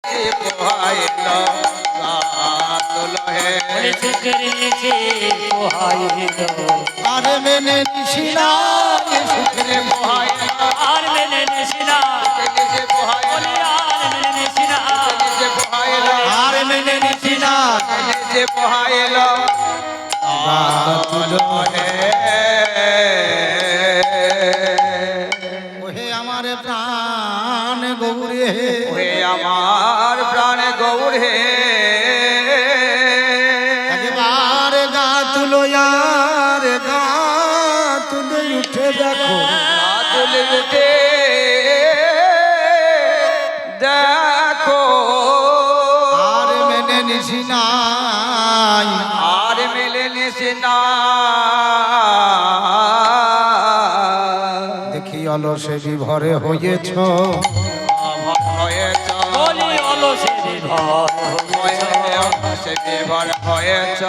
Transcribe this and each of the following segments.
পোহাইলো গাতুল হে চোখের নিচে পোহাইলো আর মেনে নিশিনা সুখে পোহাইলো আর মেনে নিশিনা নিজে পোহাইলো আর মেনে নিশিনা নিজে পোহাইলো আর মেনে নিশিনা নিজে পোহাইলো গাতুল হে ওহে আমার প্রাণ গৌরে ওহে আমার প্রাণ গৌর হে একবার গা তুলো আর গা তুলে উঠে দেখো গাতুল উঠে দেখো আর মেনে নিছি নাই আর মিলে নিশিনা দেখি অলসে বিভরে হয়েছ হয়েছ বলি অলসে বিভর সে বিভর হয়েছ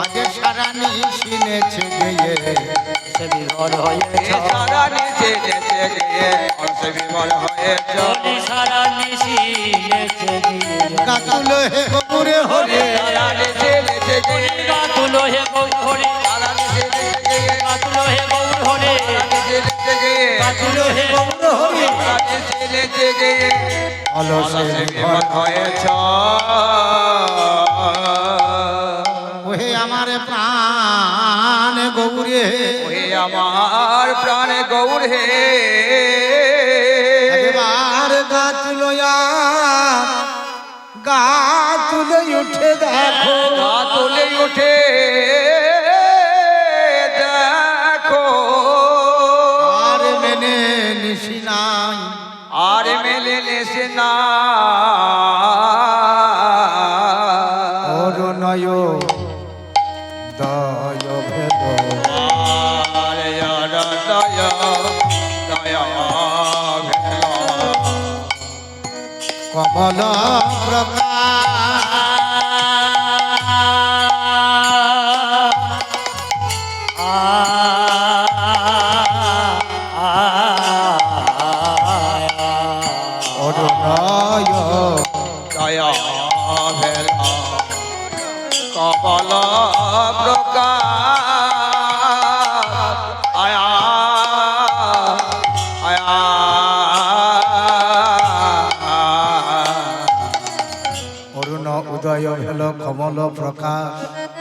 আগে সারা নিশিনেছে গিয়ে সে বিভর হয়েছ সারা নিচে যেতে গিয়ে সে বিভর হয়েছ বলি সারা নিশি নেচে দিয়ে গা তুলো হে গৌরে হরে সারা নিচে যেতে গিয়ে গাতুলো হে গৌর হরে সারা নিচে যেতে গিয়ে গাতুলো হে গৌর হরে নিচে যেতে গিয়ে গাতুলো হে গৌর হরে সারা নিচে যেতে গিয়ে অলসে সে বিভর বিভর হয়েছ ওহে আমার প্রাণ গৌরে ওহে আমার প্রাণ গৌর হে একবার গা তুলো আর গা তুলে উঠে দেখো গা তুলে উঠে দেখো আর মেনে নিশি নাই আর মেলে নেশে না অরুণয় দয় ভেদ আর দয়া দয়া ভেল কমল প্রকাশ অরুণয় দয়া ভেল কমল প্রকাশ আয়া আয়া অরুণ উদয় ভেল কমল প্রকাশ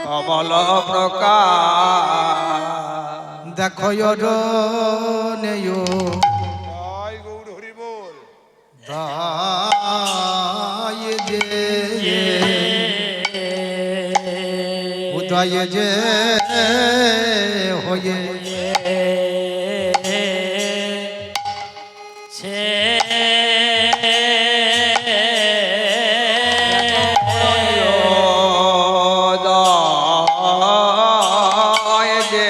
কমল প্রকাশ দেখো অরণ্য দায় যে উদয় যে হয়ে দয় যে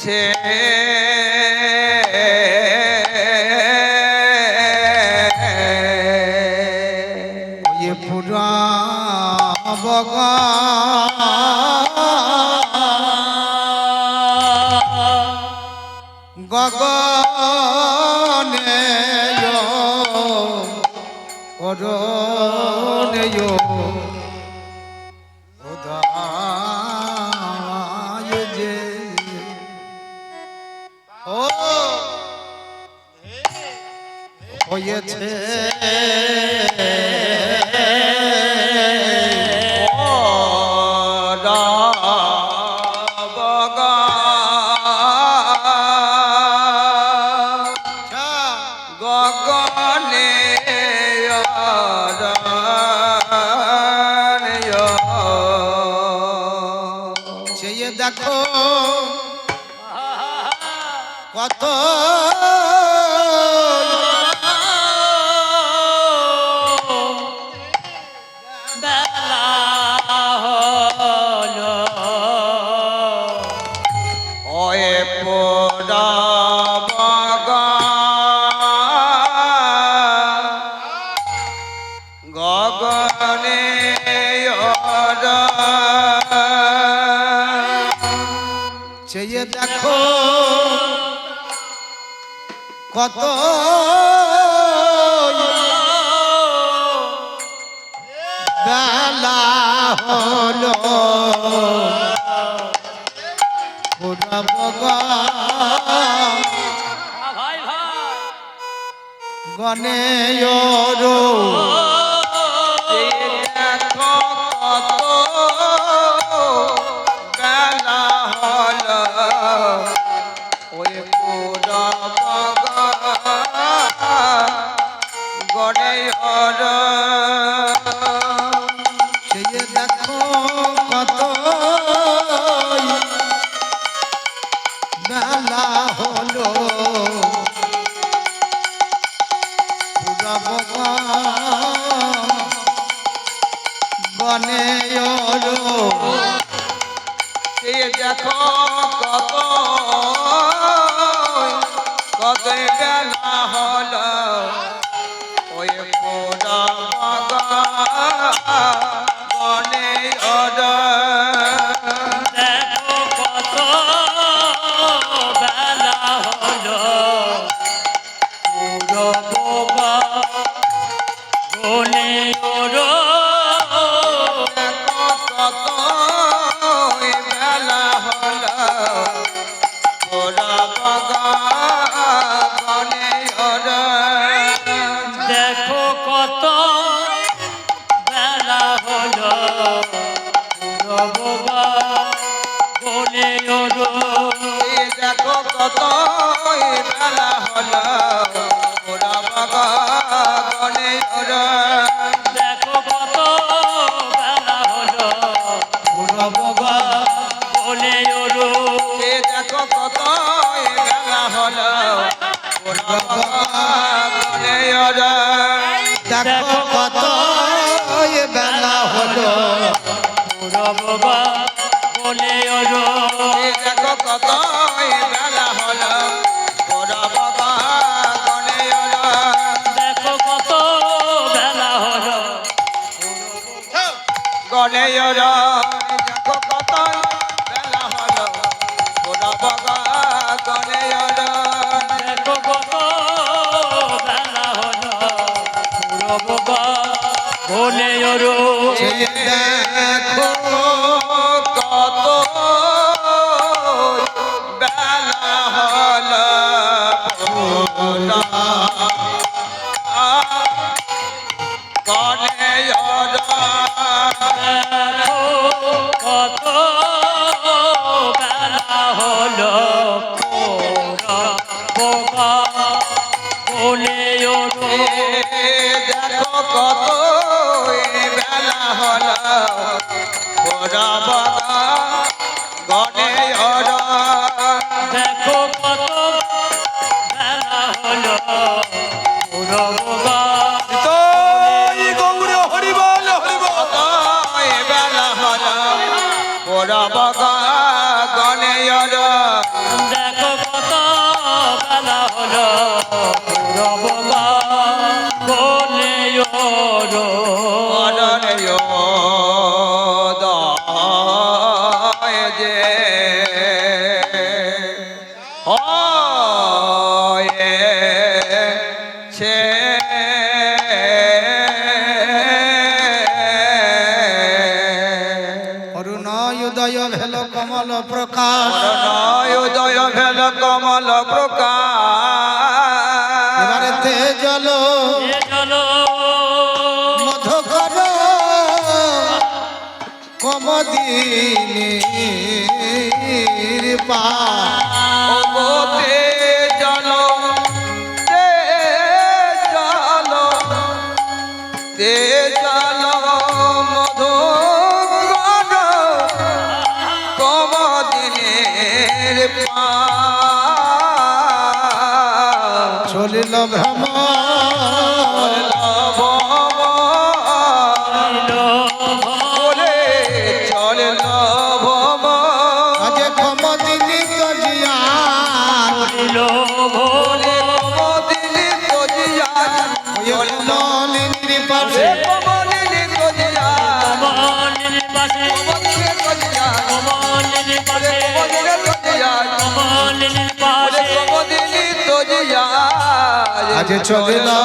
হয়েছে ওয়ে পুরা বগা গগনে অরণ্য উদয় যে ও হয়েছে গগনে চেয়ে দেখো কত বেলা হলো ওয়ে পোড়া গগনে চেয়ে চেয়ে দেখো কত বেলা হলো পুরব ভাই ভাই গনে দেখো কত বেলা হলো ওই পুরা গড়ে চেয়ে দেখো কত বেলা হলো পুরব গনে দেখো কত কত বেলা হলো ওই পুরা গনে দেখো কত বেলা হলো পুরো বোবা বনে ওরো দেখো কত বেলা হলো পুরা গনে দেখো কত বেলা হলো পুরো বোবা বনে ওরো দেখো কত বেলা হলো পুরা গনে দেখো কত বেলা হলো পুরো বোবা বনে ওরো দেখো কত বেলা হলো পুরা গনে দেখো কত বেলা হলো পুরো বোবা বনে ওরো দেখো কত বেলা হলো পুরা গনে দেখো কত বেলা হলো গনে দেখো কত বেলা হলো পুরা গনে দেখো কত বেলা হলো পুরো বোবা বনে ওরো চেয়ে দেখো কত বেলা হলো গনে দেখো কত বেলা হলো পুরো বোবা বনে ওরো দেখো কত বেলা হলো পুরা গনে দেখো কত বেলা হলো পুরো বোবা কত বেলা হলো পুরা গনে দেখো কত বেলা হলো পুরো বোবা বনে ওরো যে হয়েছে অরুণয় উদয় ভেল কমল প্রকাশ উদয় ভেল কমল প্রকাশ এবারেতে জল এ চলো মধুকর কমদিনীর পা ওগোতে চলো তে চলো মধু কমদিনের পা চলিল ভ্রম বলে চলে ভম আজে কমদিনী তজিয়ান বলে কমদিনী তজিয়ান কমলিনীর পাশে কমদিনী তজিয়ান কমলিনীর পাশে কমদিনী তজিয়ান কমলিনীর পাশে কমদিনী তজিয়ান কমলিনীর ওরে পাশে কমদিনী তজিয়া আজ চলে না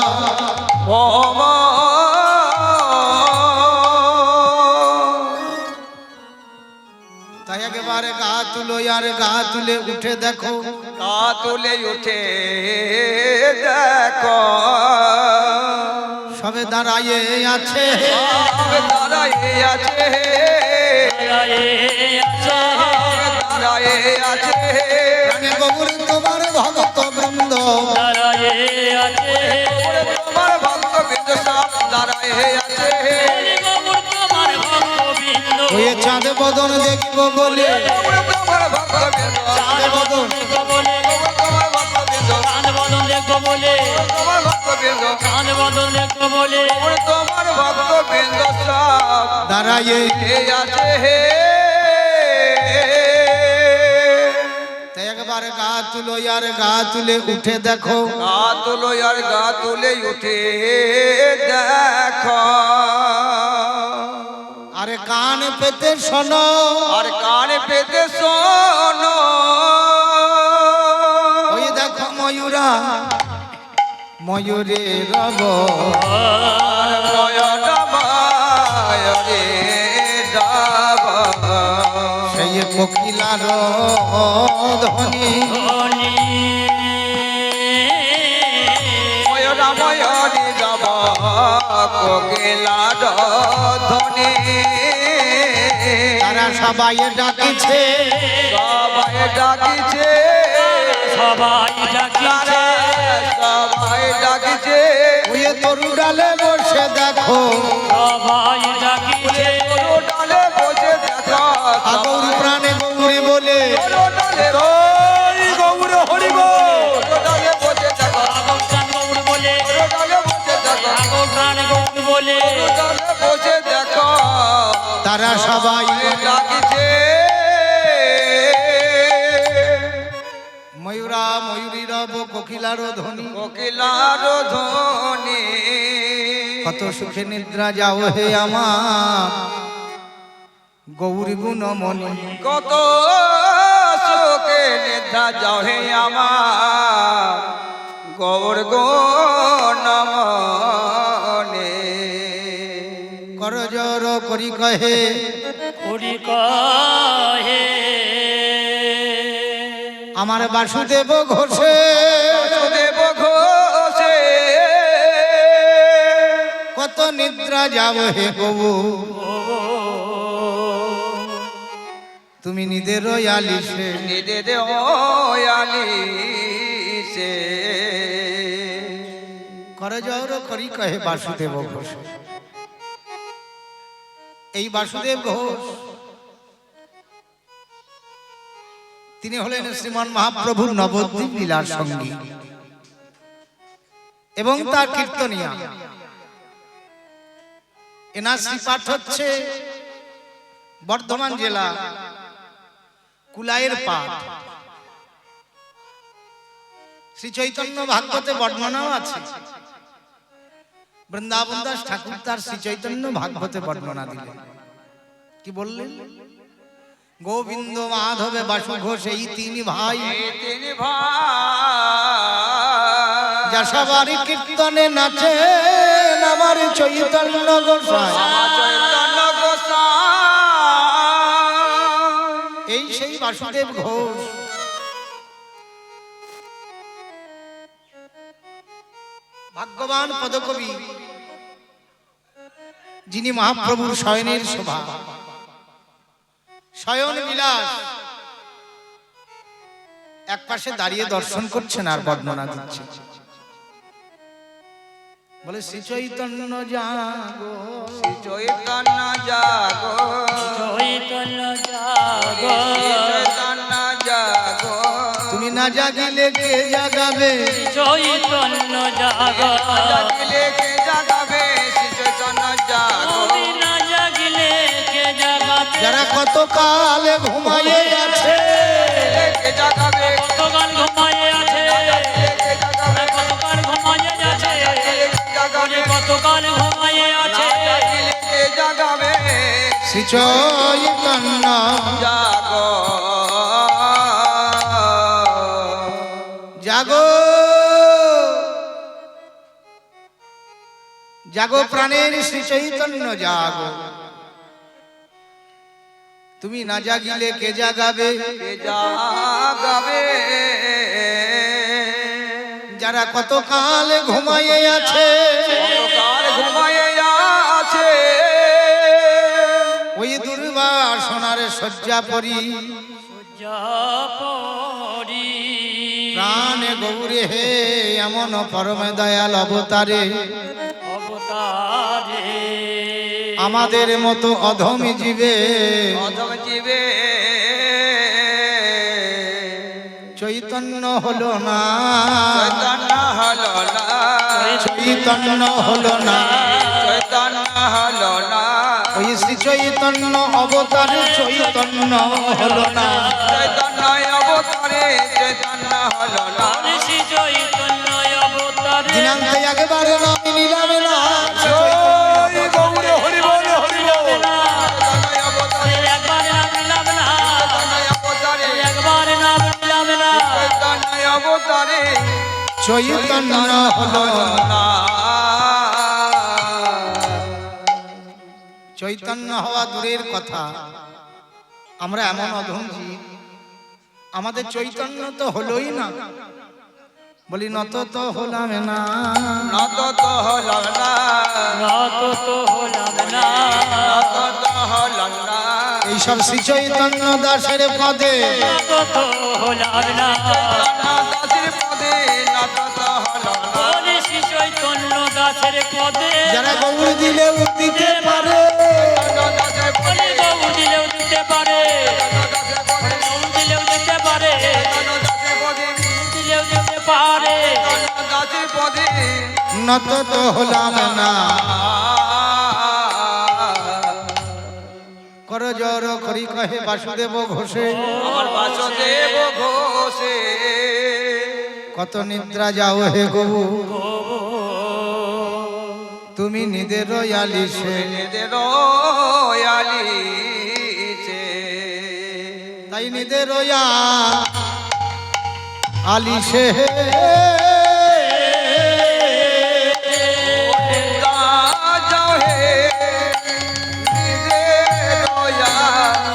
তাই একেবারে গা তুলো আর গা তুলে উঠে দেখো তা তুলে উঠে দেখো সবে দাঁড়াইয়ে আছে সবে দাঁড়ায়ে আছে দাঁড়ায়ে আছে দাঁড়ায়ে আছে প্রাণে গৌর তোমার ভগত বৃন্দ দাঁড়ায়ে আছে ওরে তোমার ভক্ত বৃন্দ সব দাঁড়ায়ে আছে বলি গৌর তোমার ভক্তবৃন্দ হয়ে চাঁদ বদন দেখিব বলে ওরে তোমার ভক্ত বৃন্দ চাঁদ বদন দেখবো বলে তোমার ভক্ত বৃন্দ চাঁদ বদন দেখবো বলে তোমার ভক্ত বৃন্দ চাঁদ বদন দেখবো বলে ওরে তোমার ভক্ত বৃন্দ সব দাঁড়াইয়ে আছে হে তাই একেবারে গা তুলো আর গা তুলে উঠে দেখো গা তুলো আর গা তুলে উঠে দেখো আরে কান পেতে শোনো আর কান পেতে শোনো ওই দেখো ময়ূরা ময়ূরে রব ময়ূরময় ডাব সেই কোকিলার ধ্বনি ধনী ময়ূরময় ডাব কোকিলার ধ্বনি তারা সবাই ডাকিছে সবাই ডাকিছে সবাই ডাকিছে সবাই ডাকিছে ওই তরু ডালে বসে দেখো সবাই ডাকিছে গরু ডালে বসে দেখো আগৌর প্রাণে গৌরী বলে গৌর হরিব ডালে বসে দেখো আগম প্রাণ গৌর বলে ডালে বসে দেখো আগম প্রাণ গৌর বলে ডালে বসে দেখো তারা সবাই ডাকিছে ময়ূরা ময়ূরী রব কোকিলার ধ্বনি কোকিলার ধ্বনি কত সুখে নিদ্রা যাও হে আমার গৌরী গুণমণি কত শোকে নিদ্রা যাও হে আমার গৌর গো নমনে করজর করি কহে করি কহে আমার বাসুদেব ঘোষে দেব ঘোষে কত নিদ্রা যাও হে গবু তুমি নিদের আলিসে নিদে দে আলিসে করজর করি কহে বাসুদেব ঘোষ এই বাসুদেব ঘোষ তিনি হলেন শ্রীমান মহাপ্রভুর নবদ্বীপ লীলার সঙ্গী এবং তার কীর্তনিয়া এনার শ্রীপাঠ হচ্ছে বর্ধমান জেলা কুলাইয়ের পাঠ শ্রী চৈতন্য ভাগবতে বর্ণনাও আছে বৃন্দাবন দাস ঠাকুর তার শ্রী চৈতন্য ভাগবতে বর্ণনা দিলেন কি বললেন গোবিন্দ মাধবে বাসু ঘোষ এই তিনি ভাই তিনি ভাই যা সবারই কীর্তনে নাচে আমার চৈতন্য গোসাই চৈতন্য গোসাই এই সেই বাসুদেব ঘোষ ভাগ্যবান পদকবি যিনি মহাপ্রভুর শয়নের শোভা শয়ন বিলাস এক পাশে দাঁড়িয়ে দর্শন করছেন আর বর্ণনা দিচ্ছেন বলে শ্রী চৈতন্য জাগো চৈতন্য জাগো চৈতন্য জাগো চৈতন্য জাগো তুমি না জাগিলে কে জাগাবে চৈতন্য জাগো জাগিলে কে জাগাবে শ্রী চৈতন্য জাগো তুমি না জাগিলে কে জাগাবে যারা কত কালে ঘুমায়ে আছে কে জাগাবে কতকাল ঘুমায়ে আছে কে জাগাবে কতকাল ঘুমায়ে আছে জাগাবে কতকাল ঘুমায়ে আছে জাগিলে কে জাগাবে শ্রী চৈতন্য জাগো জাগো প্রাণের শ্রী চৈতন্য জাগো, তুমি না জাগিলে কে জাগাবে? কে জাগাবে? যারা কতকাল ঘুমাইয়ে আছে, কতকাল ঘুমায়ে আছে, ওই দুর্বাসনার শয্যা পরি সূর্যপরি প্রাণ গৌরে হে এমন পরম দয়াল অবতারে অবতারে আমাদের মতো অধমী জীবে অধম জীবে চৈতন্য হলো না, চৈতন্য হলো না, চৈতন্য হলো না, চৈতন্য হলো না, ওই শ্রী চৈতন্য অবতার চৈতন্য হলো না। চৈতন্য অবতারে চৈতন্য হলো না। শ্রী চৈতন্য অবতারে দিনান্তে একেবারে নাম নিলাম না, জয় গৌর হরি বল হরি বল। চৈতন্য অবতারে একবার নাম নিলাম না, চৈতন্য অবতারে একবার নাম নিলাম না, চৈতন্য অবতারে চৈতন্য হলো না। চৈতন্য হওয়া দূরের কথা, আমরা এমন অধম জীব, আমাদের চৈতন্য তো হলোই না। বলি নত তো হলাম না, নত তো হলাম না, নত তো হলাম না, নত তো হলাম না, এইসব শ্রী চৈতন্য দাসের পদে নত তো হলাম না, দাসের পদে নত তো হলাম না। বলে শ্রী চৈতন্য দাসের পদে যারা গৌর দিলেও দিতে পারে, দাসের বলে গৌ দিলেও দিতে পারে, দাসের পদে গৌ দিলেও দিতে পারে, দাসের পদে দিলেও দিতে পারে, দাসের পদে নত তো হলাম না। কর জর করি কহে বাসুদেব ঘোষে, আমার বাসুদেব ঘোষে কত নিদ্রা যাও হে গবু, তুমি নিদের আলিসে। নিজেদের আলিছে তাই নিদের আলিসে যাও হে নিজের আলিছে।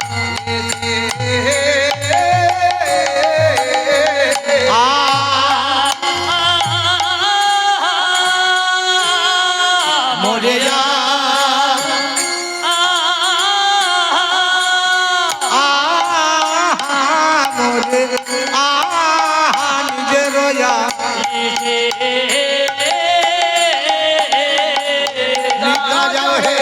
মোরে মোরে নিজের নিদ্রা যাও হে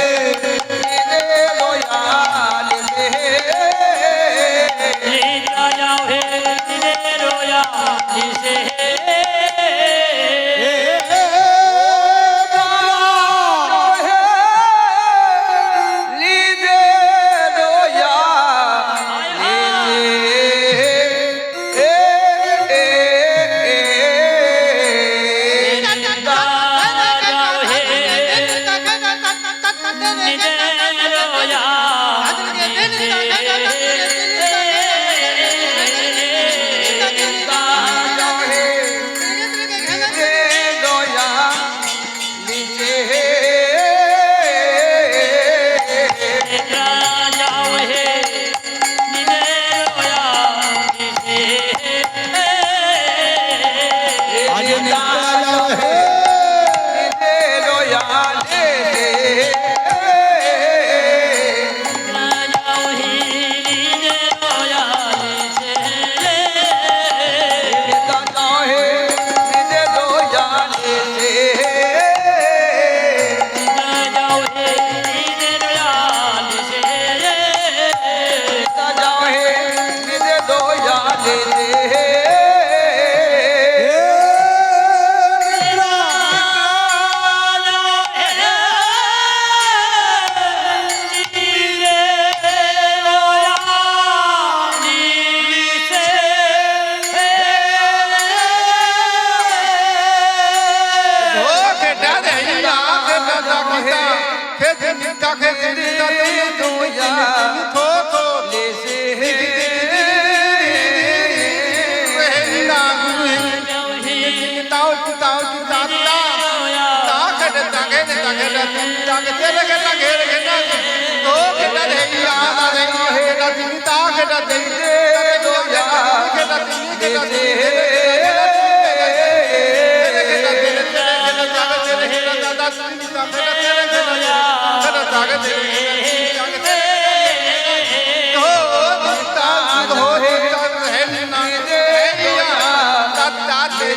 जागते रे गेटा घेर गेटा तो गेटा धैया गेटा चिंता गेटा दे दो या गेटा गेटा दे गेटा तेरे गेटा जागते रे गेटा दादा चिंता गेटा तेरे गेटा जागते जागते हो दिता हो है ना दे दादा दे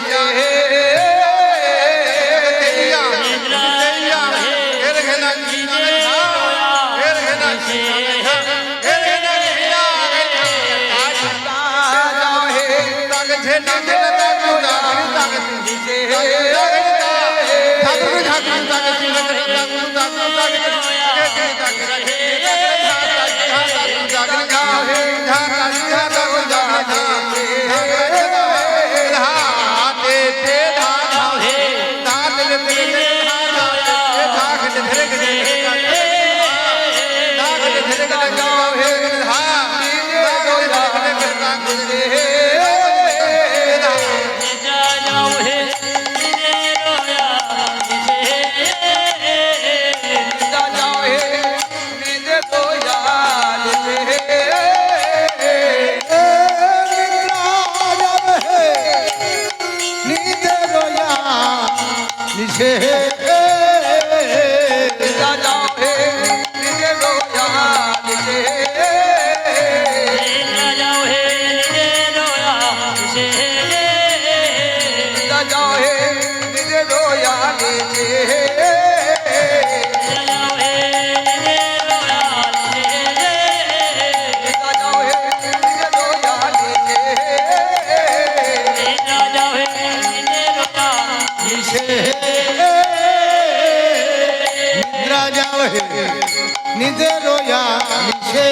निजे रोया निशे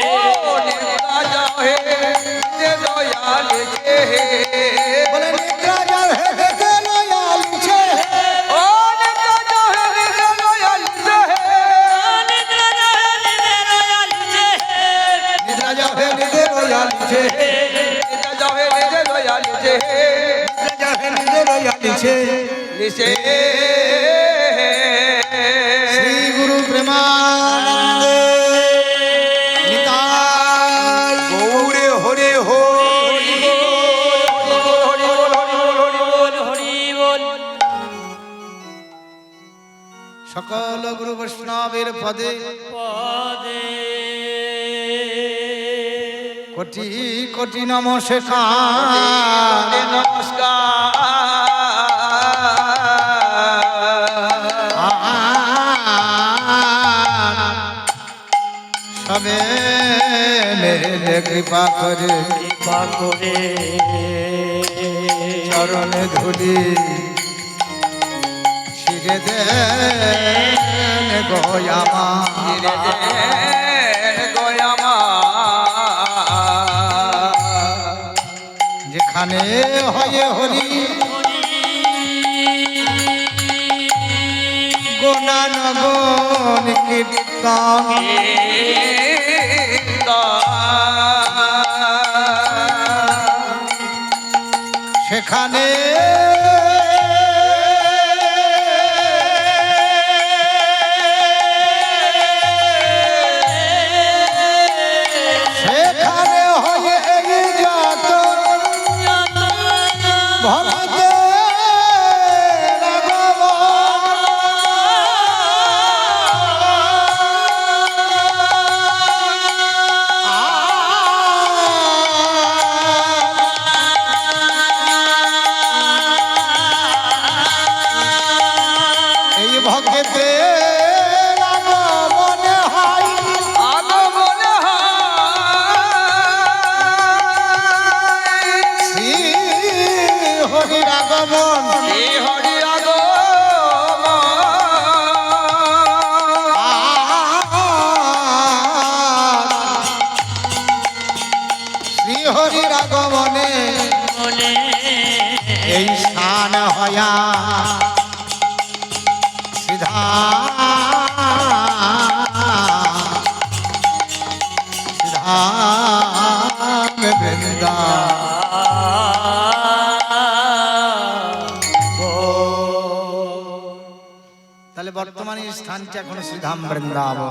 ओ निद्रा जाए निजे रोया निशे बोले निद्रा जाए निजे रोया निशे ओ निद्रा जाए निजे रोया निशे निद्रा जावे निद्रा रोया लिखे निद्रा जाए निजे रोया निशे निद्रा जाए निजे रोया निशे निशे श्री गुरु प्रेमानंद निताय गौरे हरे हो सकल गुरु वैष्णवेर पदे कोटि कोटि नमस्कार सबे मेरे कृपा करे चरण धूली शिरे दे गोयामा गोयामा যেখানে হয়ে হরি গুণানগণ কীর্তন সেখানে সেখানে হয়ে যত ভক্তে এই ভক্তে মনে হয় শ্রী হরির আগমন শ্রী হরির আগমনে এই স্থান হয়া সিধা সিধা বৃন্দা তাহলে তাহলে বর্তমানে স্থানটি এখন শ্রীধাম বৃন্দাবন।